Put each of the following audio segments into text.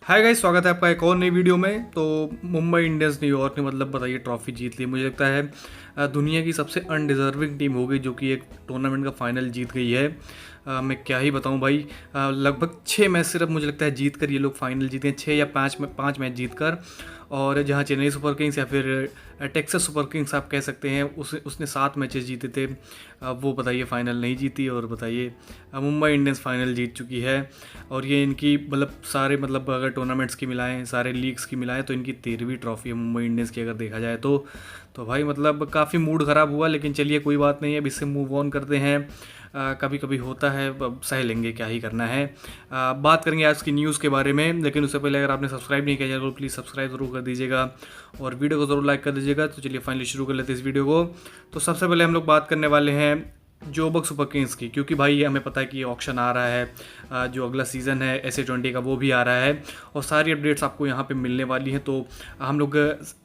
Hi guys, स्वागत है आपका एक और नई वीडियो में। तो मुंबई इंडियंस न्यूयॉर्क ने मतलब बताइए ट्रॉफी जीत ली। मुझे लगता है दुनिया की सबसे अनडिजर्विंग टीम होगी जो कि एक टूर्नामेंट का फाइनल जीत गई है। मैं क्या ही बताऊं भाई। लगभग 6 मैच सिर्फ मुझे लगता है जीत कर ये लोग फाइनल जीते हैं, 6 या 5 मैच जीत कर। और जहां चेन्नई सुपर किंग्स या फिर टेक्सास सुपर किंग्स आप कह सकते हैं उसने 7 मैचेस जीते थे। वो बताइए फाइनल नहीं जीती, और बताइए मुंबई इंडियंस फाइनल जीत चुकी है। और ये इनकी मतलब सारे मतलब अगर टूर्नामेंट्स की मिलाएं, सारे लीग्स की मिलाएं, तो इनकी 13वीं ट्रॉफी है मुंबई इंडियंस की अगर देखा जाए तो भाई मतलब काफ़ी मूड ख़राब हुआ, लेकिन चलिए कोई बात नहीं है, अब इससे मूव ऑन करते हैं। कभी कभी होता है, अब सह लेंगे, क्या ही करना है। बात करेंगे आज की न्यूज़ के बारे में, लेकिन उससे पहले अगर आपने सब्सक्राइब नहीं किया चैनल को प्लीज़ सब्सक्राइब जरूर कर दीजिएगा और वीडियो को ज़रूर लाइक कर दीजिएगा। तो चलिए फाइनली शुरू कर लेते हैं इस वीडियो को। तो सबसे पहले हम लोग बात करने वाले हैं जोबक सुपर किंग्स की, क्योंकि भाई हमें पता है कि ये ऑक्शन आ रहा है, जो अगला सीज़न है SA20 का वो भी आ रहा है, और सारी अपडेट्स आपको यहाँ पे मिलने वाली हैं। तो हम लोग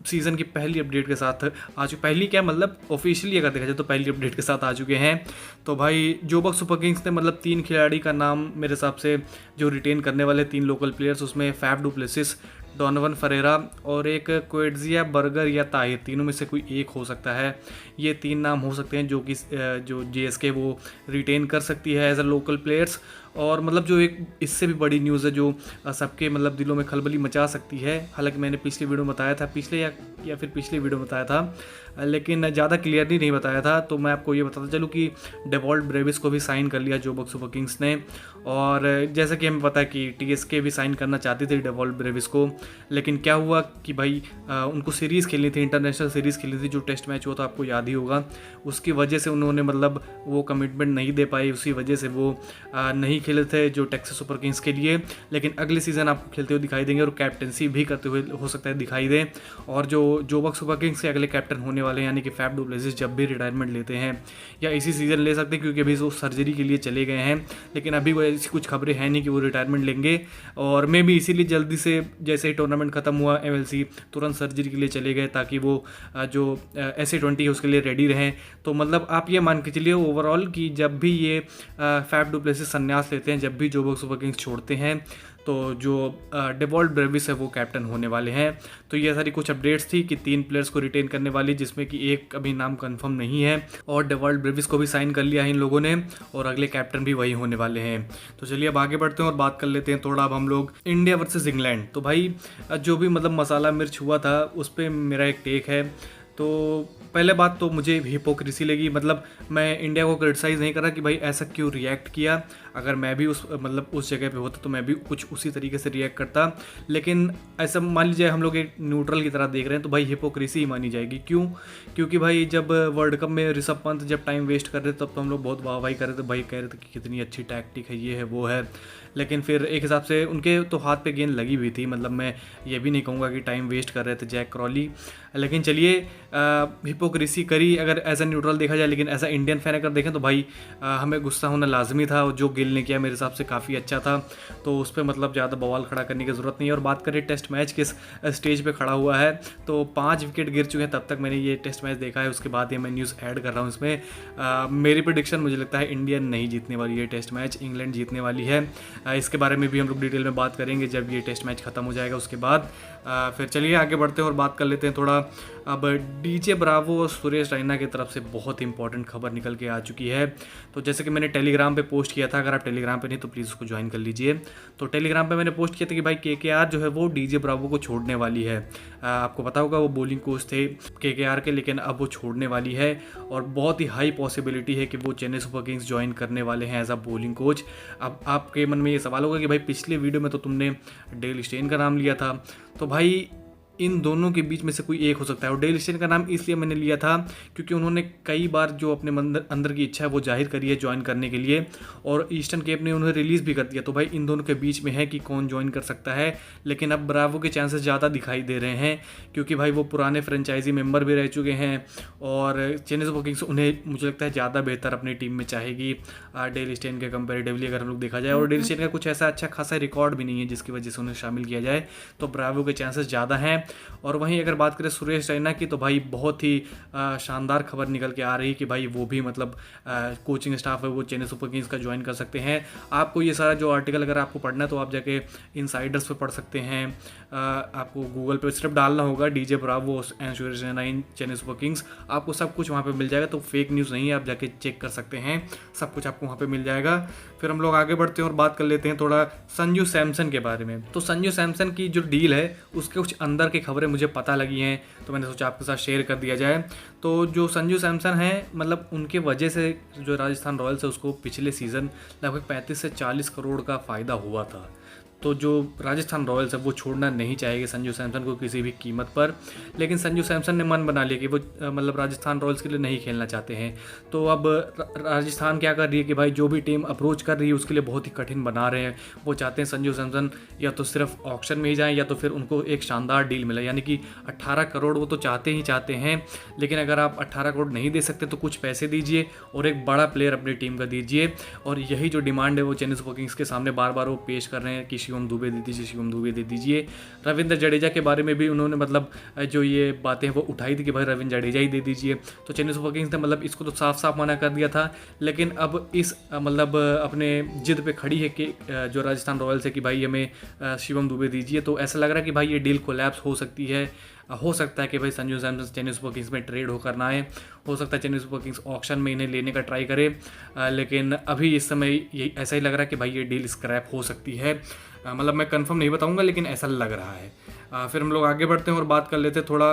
सीज़न की पहली अपडेट के साथ आज पहली क्या मतलब ऑफिशियली अगर देखा जाए तो पहली अपडेट के साथ आ चुके हैं। तो भाई जोबक सुपर किंग्स ने मतलब 3 खिलाड़ी का नाम मेरे हिसाब से जो रिटेन करने वाले 3 लोकल प्लेयर्स, उसमें Faf du Plessis, Donovan Ferreira और एक क्वेट्जिया बर्गर या ताहिर, तीनों में से कोई एक हो सकता है। ये 3 नाम हो सकते हैं जो कि जो JSK वो रिटेन कर सकती है एज अ लोकल प्लेयर्स। और मतलब जो एक इससे भी बड़ी न्यूज़ है जो सबके मतलब दिलों में खलबली मचा सकती है। हालांकि मैंने पिछली वीडियो में बताया था, पिछले या फिर पिछली वीडियो में बताया था, लेकिन ज़्यादा क्लियरली नहीं बताया था। तो मैं आपको ये बताता चलूँ कि डेवॉल्ट ब्रेविस को भी साइन कर लिया जोबक सुपर किंग्स ने। और जैसा कि हमें पता है कि TSK भी साइन करना चाहती थी डेवॉल्ट ब्रेविस को, लेकिन क्या हुआ कि भाई उनको सीरीज़ खेलनी थी, इंटरनेशनल सीरीज़ खेलनी थी, जो टेस्ट मैच हुआ था आपको याद ही होगा। उसकी वजह से उन्होंने मतलब वो कमिटमेंट नहीं दे पाई, उसी वजह से वो नहीं खेले थे जो टेक्सास सुपर किंग्स के लिए। लेकिन अगले सीज़न आपको खेलते हुए दिखाई देंगे और कैप्टनसी भी करते हुए हो सकता है दिखाई दें। और जो जोबक सुपर किंग्स के अगले कैप्टन होने वाले हैं यानी कि फैफ डु प्लेसिस जब भी रिटायरमेंट लेते हैं या इसी सीज़न ले सकते हैं, क्योंकि अभी वो सर्जरी के लिए चले गए हैं, लेकिन अभी वो ऐसी कुछ खबरें हैं नहीं कि वो रिटायरमेंट लेंगे। और मे भी इसीलिए जल्दी से जैसे ही टूर्नामेंट खत्म हुआ MLC तुरंत सर्जरी के लिए चले गए, ताकि वो जो SA20 है उसके लिए रेडी रहें। तो मतलब आप ये मान के चलिए ओवरऑल कि जब भी ये फैफ डु प्लेसिस संन्यास लेते हैं, जब भी जोबक सुपर किंग्स छोड़ते हैं, तो जो डेवॉल्ट ब्रेविस है वो कैप्टन होने वाले हैं। तो ये सारी कुछ अपडेट्स थी कि 3 प्लेयर्स को रिटेन करने वाली, जिसमें कि एक अभी नाम कंफर्म नहीं है, और डेवॉल्ट ब्रेविस को भी साइन कर लिया है इन लोगों ने, और अगले कैप्टन भी वही होने वाले हैं। तो चलिए अब आगे बढ़ते हैं और बात कर लेते हैं थोड़ा अब हम लोग इंडिया वर्सेस इंग्लैंड। तो भाई जो भी मतलब मसाला मिर्च हुआ था उस पर मेरा एक टेक है। तो पहले बात तो मुझे हिपोक्रेसी लगी, मतलब मैं इंडिया को क्रिटिसाइज़ नहीं कर रहा कि भाई ऐसा क्यों रिएक्ट किया। अगर मैं भी उस जगह पे होता तो मैं भी कुछ उसी तरीके से रिएक्ट करता। लेकिन ऐसा मान लीजिए हम लोग एक न्यूट्रल की तरह देख रहे हैं तो भाई हिपोक्रेसी ही मानी जाएगी। क्यों? क्योंकि भाई जब वर्ल्ड कप में ऋषभ पंत जब टाइम वेस्ट कर रहे थे तब तो हम लोग बहुत वाहवाही कर रहे थे, भाई कह रहे थे कि कितनी अच्छी टैक्टिक है, ये है वो है। लेकिन फिर एक हिसाब से उनके तो हाथ पे गेंद लगी हुई थी, मतलब मैं ये भी नहीं कहूँगा कि टाइम वेस्ट कर रहे थे जैक क्रॉली। लेकिन चलिए हिपोक्रेसी करी अगर एज ए न्यूट्रल देखा जाए, लेकिन एज ए इंडियन फैन अगर देखें तो भाई हमें गुस्सा होना लाजमी था। जो गिल ने किया मेरे हिसाब से काफ़ी अच्छा था, तो उस पर मतलब ज़्यादा बवाल खड़ा करने की ज़रूरत नहीं है। और बात करें टेस्ट मैच किस स्टेज पे खड़ा हुआ है, तो 5 विकेट गिर चुके हैं तब तक मैंने ये टेस्ट मैच देखा है, उसके बाद ये मैं न्यूज़ ऐड कर रहा हूँ इसमें। मेरी प्रेडिक्शन मुझे लगता है इंडिया नहीं जीतने वाली है टेस्ट मैच, इंग्लैंड जीतने वाली है। इसके बारे में भी हम लोग डिटेल में बात करेंगे जब ये टेस्ट मैच खत्म हो जाएगा उसके बाद। फिर चलिए आगे बढ़ते हैं और बात कर लेते हैं थोड़ा। अब DJ ब्रावो और सुरेश रैना की तरफ से बहुत इंपॉर्टेंट खबर निकल के आ चुकी है। तो जैसे कि मैंने टेलीग्राम पे पोस्ट किया था, अगर आप टेलीग्राम पे नहीं तो प्लीज़ उसको ज्वाइन कर लीजिए। तो टेलीग्राम पे मैंने पोस्ट किया था कि भाई KKR जो है वो DJ ब्रावो को छोड़ने वाली है। आपको पता होगा वो बॉलिंग कोच थे KKR के, लेकिन अब वो छोड़ने वाली है और बहुत ही हाई पॉसिबिलिटी है कि वो चेन्नई सुपर किंग्स ज्वाइन करने वाले हैं एज अ बॉलिंग कोच। अब आपके मन में ये सवाल होगा कि भाई पिछले वीडियो में तो तुमने डेल स्टेन का नाम लिया था, तो भाई इन दोनों के बीच में से कोई एक हो सकता है। और डेल स्टेन का नाम इसलिए मैंने लिया था क्योंकि उन्होंने कई बार जो अपने अंदर की इच्छा है वो जाहिर करी है ज्वाइन करने के लिए, और ईस्टर्न केप ने उन्हें रिलीज़ भी कर दिया। तो भाई इन दोनों के बीच में है कि कौन ज्वाइन कर सकता है। लेकिन अब ब्रावो के चांसेस ज़्यादा दिखाई दे रहे हैं, क्योंकि भाई वो पुराने फ्रेंचाइजी मेंबर भी रह चुके हैं, और चेन्नई सुपर किंग्स उन्हें मुझे लगता है ज़्यादा बेहतर अपनी टीम में चाहेगी डेल स्टेन के कंपेरेटिवली अगर हम लोग देखा जाए। और डेल स्टेन का कुछ ऐसा अच्छा खासा रिकॉर्ड भी नहीं है जिसकी वजह से उन्हें शामिल किया जाए, तो ब्रावो के चांसेस ज़्यादा हैं। और वहीं अगर बात करें सुरेश रैना की, तो भाई बहुत ही शानदार खबर निकल के आ रही कि भाई वो भी मतलब कोचिंग स्टाफ है वो चेन्नई सुपर किंग्स का ज्वाइन कर सकते हैं। आपको ये सारा जो आर्टिकल अगर आपको पढ़ना है तो आप जाके इनसाइडर्स पे पढ़ सकते हैं। आपको गूगल पे सिर्फ डालना होगा DJ Bravo and Suresh Raina in Chennai super Kings, आपको सब कुछ वहाँ पे मिल जाएगा। तो फेक न्यूज़ नहीं है, आप जाके चेक कर सकते हैं, सब कुछ आपको वहाँ पे मिल जाएगा। फिर हम लोग आगे बढ़ते हैं और बात कर लेते हैं थोड़ा संजू सैमसन के बारे में। तो संजू सैमसन की जो डील है उसके कुछ अंदर की खबरें मुझे पता लगी हैं, तो मैंने सोचा आपके साथ शेयर कर दिया जाए। तो जो संजू सैमसन है मतलब उनके वजह से जो राजस्थान रॉयल्स है उसको पिछले सीज़न लगभग 35 से 40 करोड़ का फ़ायदा हुआ था। तो जो राजस्थान रॉयल्स है वो छोड़ना नहीं चाहेगी संजू सैमसन को किसी भी कीमत पर। लेकिन संजू सैमसन ने मन बना लिया कि वो मतलब राजस्थान रॉयल्स के लिए नहीं खेलना चाहते हैं। तो अब राजस्थान क्या कर रही है कि भाई जो भी टीम अप्रोच कर रही है उसके लिए बहुत ही कठिन बना रहे हैं। वो चाहते हैं संजू सैमसन या तो सिर्फ ऑक्शन में ही जाएँ या तो फिर उनको एक शानदार डील मिले, यानी कि 18 करोड़ वो तो चाहते ही चाहते हैं। लेकिन अगर आप 18 करोड़ नहीं दे सकते तो कुछ पैसे दीजिए और एक बड़ा प्लेयर अपनी टीम का दीजिए। और यही जो डिमांड है वो चेन्नई सुपर किंग्स के सामने बार बार वो पेश कर रहे हैं कि शिवम दुबे दे दीजिए, शिवम दुबे दे दीजिए। रविंद्र जडेजा के बारे में भी उन्होंने मतलब जो ये बातें वो उठाई थी कि भाई रविंद्र जडेजा ही दे दीजिए। तो चेन्नई सुपर किंग्स ने मतलब इसको तो साफ साफ मना कर दिया था। लेकिन अब इस मतलब अपने जिद पे खड़ी है कि जो राजस्थान रॉयल्स है कि भाई हमें शिवम दुबे दीजिए। तो ऐसा लग रहा है कि भाई ये डील कोलैप्स हो सकती है। हो सकता है कि भाई संजू सैमसन चेन्नई सुपर किंग्स में ट्रेड होकर ना आए, हो सकता है चेन्नई सुपर किंग्स ऑक्शन में इन्हें लेने का ट्राई करे। लेकिन अभी इस समय ये ऐसा ही लग रहा है कि भाई ये डील स्क्रैप हो सकती है। मतलब मैं कंफर्म नहीं बताऊंगा लेकिन ऐसा लग रहा है। फिर हम लोग आगे बढ़ते हैं और बात कर लेते हैं थोड़ा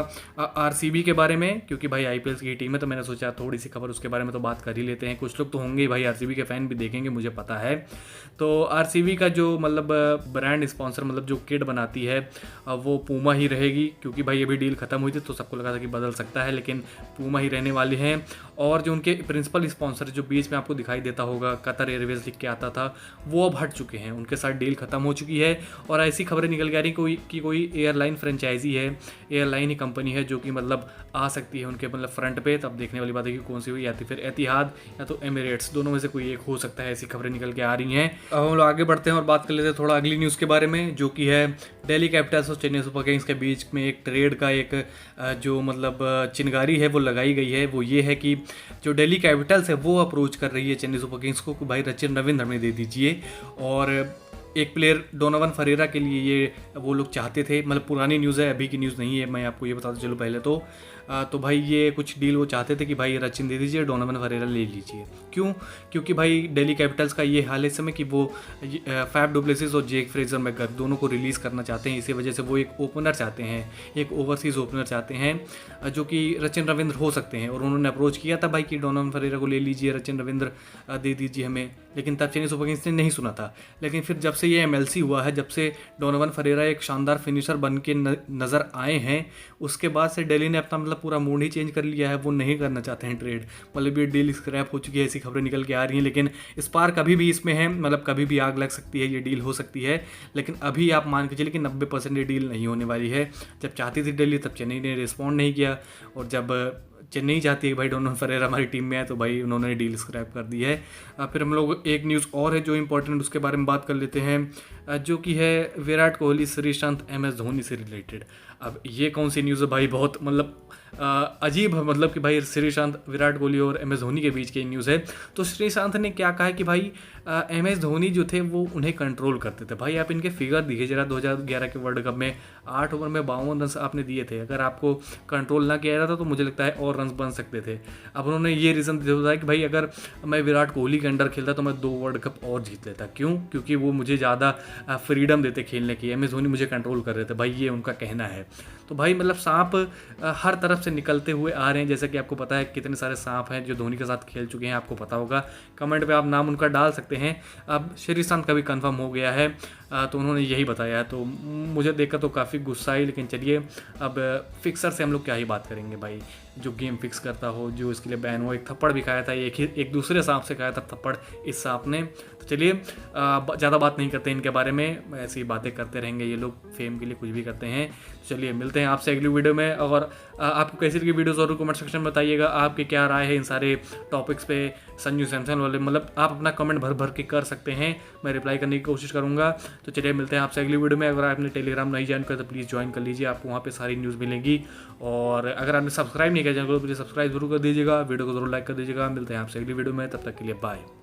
आरसीबी के बारे में, क्योंकि भाई आईपीएल की टीम है तो मैंने सोचा थोड़ी सी खबर उसके बारे में तो बात कर ही लेते हैं। कुछ लोग तो होंगे ही भाई आरसीबी के फ़ैन भी देखेंगे, मुझे पता है। तो आरसीबी का जो मतलब ब्रांड स्पॉन्सर मतलब जो किट बनाती है वो पूमा ही रहेगी, क्योंकि भाई अभी डील खत्म हुई थी तो सबको लगा था कि बदल सकता है, लेकिन पूमा ही रहने वाले हैं। और जो उनके प्रिंसिपल स्पॉन्सर जो बीच में आपको दिखाई देता होगा कतर एयरवेज लिख के आता था, वो अब हट चुके हैं, उनके साथ डील खत्म हो चुकी है। और ऐसी खबरें निकल के आ रही कि कोई एयरलाइन फ्रेंचाइजी है, एयरलाइन ही कंपनी है जो कि मतलब आ सकती है उनके मतलब फ्रंट पे। तब देखने वाली बात है कि कौन सी हुई, या तो फिर एतिहाद या तो एमिरेट्स, दोनों में से कोई एक हो सकता है। ऐसी खबरें निकल के आ रही हैं। अब हम लोग आगे बढ़ते हैं और बात कर लेते हैं थोड़ा अगली न्यूज़ के बारे में, जो कि है दिल्ली कैपिटल्स और चेन्नई सुपर किंग्स के बीच में एक ट्रेड का एक जो मतलब चिनगारी है वो लगाई गई है। वो ये है कि जो दिल्ली कैपिटल्स है वो अप्रोच कर रही है चेन्नई सुपर किंग्स को कि भाई सचिन रविंद्र हमें दे दीजिए। और एक प्लेयर डोनोवन फरेरा के लिए ये वो लोग चाहते थे, मतलब पुरानी न्यूज़ है, अभी की न्यूज़ नहीं है, मैं आपको ये बताता चलूँ पहले तो भाई ये कुछ डील वो चाहते थे कि भाई रचिन दे दीजिए, डोनोवन फरेरा ले लीजिए। क्यों? क्योंकि भाई दिल्ली कैपिटल्स का ये हाल है इस समय कि वो फैफ डु प्लेसिस और जेक फ्रेजर मैकगथ दोनों को रिलीज़ करना चाहते हैं। इसी वजह से वो एक ओपनर चाहते हैं, एक ओवरसीज़ ओपनर चाहते हैं जो कि रचिन रविंद्र हो सकते हैं। और उन्होंने अप्रोच किया था भाई कि डोनोवन फरेरा को ले लीजिए, रचिन रविंद्र दे दीजिए हमें, लेकिन तब चेन्नई सुपर किंग्स ने नहीं सुना था। लेकिन फिर जब से ये एमएलसी हुआ है, जब से डोनोवन फरेरा एक शानदार फिनिशर बन के नज़र आए हैं, उसके बाद से दिल्ली ने अपना मतलब पूरा मूड ही चेंज कर लिया है। वो नहीं करना चाहते हैं ट्रेड, मतलब ये डील स्क्रैप हो चुकी है, ऐसी खबरें निकल के आ रही हैं। लेकिन स्पार्क अभी भी इसमें है, मतलब कभी भी आग लग सकती है, ये डील हो सकती है। लेकिन अभी आप मान के चलिए कि 90% ये डील नहीं होने वाली है। जब चाहती थी दिल्ली तब चेन्नई ने रिस्पॉन्ड नहीं किया, और जब चेन्नई चाहती है भाई डोनोवन फरेरा हमारी टीम में है तो भाई उन्होंने डील स्क्रैप कर दी है। फिर हम लोग एक न्यूज़ और है जो इंपॉर्टेंट, उसके बारे में बात कर लेते हैं, जो कि है विराट कोहली, श्रीशांत, एम एस धोनी से रिलेटेड। अब ये कौन सी न्यूज़ है भाई, बहुत मतलब अजीब है, मतलब कि भाई श्रीशांत, विराट कोहली और एम एस धोनी के बीच की न्यूज़ है। तो श्रीशांत ने क्या कहा कि भाई एम एस धोनी जो थे वो उन्हें कंट्रोल करते थे। भाई आप इनके फिगर दिखे जरा, 2011 के वर्ल्ड कप में 8 ओवर में 52 रन आपने दिए थे। अगर आपको कंट्रोल ना किया जाता तो मुझे लगता है और रन बन सकते थे। अब उन्होंने ये रीज़न दिया कि भाई अगर मैं विराट कोहली के अंडर खेलता तो मैं 2 वर्ल्ड कप और जीत लेता। क्यों? क्योंकि वो मुझे ज़्यादा फ्रीडम देते खेलने की, एम एस धोनी मुझे कंट्रोल कर रहे थे। भाई ये उनका कहना है। तो भाई मतलब सांप हर तरफ से निकलते हुए आ रहे हैं, जैसे कि आपको पता है कितने सारे सांप हैं जो धोनी के साथ खेल चुके हैं, आपको पता होगा। कमेंट पे आप नाम उनका डाल सकते हैं। अब श्रीशांत का भी कंफर्म हो गया है, तो उन्होंने यही बताया है। तो मुझे देखकर तो काफ़ी गुस्सा आई, लेकिन चलिए अब फिक्सर से हम लोग क्या ही बात करेंगे भाई, जो गेम फिक्स करता हो, जो इसके लिए बैन हो। एक थप्पड़ भी खाया था, एक दूसरे सांप से खाया था थप्पड़ इस सांप ने। तो चलिए ज़्यादा बात नहीं करते इनके बारे में, ऐसी बातें करते रहेंगे ये लोग, फेम के लिए कुछ भी करते हैं। चलिए मिलते हैं आपसे अगली वीडियो में। और आपको कैसी लगी वीडियो ज़रूर कमेंट सेक्शन में बताइएगा, आपकी क्या राय है इन सारे टॉपिक्स पे, संजू सैमसन वाले, मतलब आप अपना कमेंट भर भर के कर सकते हैं, मैं रिप्लाई करने की कोशिश करूँगा। तो चलिए मिलते हैं आपसे अगली वीडियो में। अगर आपने टेलीग्राम नहीं ज्वाइन किया तो प्लीज़ ज्वाइन कर लीजिए, आपको वहाँ पे सारी न्यूज़ मिलेंगी। और अगर आपने सब्सक्राइब नहीं किया चैनल को तो प्लीज़ सब्सक्राइब जरूर कर दीजिएगा, वीडियो को जरूर लाइक कर दीजिएगा। मिलते हैं आपसे अगली वीडियो में, तब तक के लिए बाय।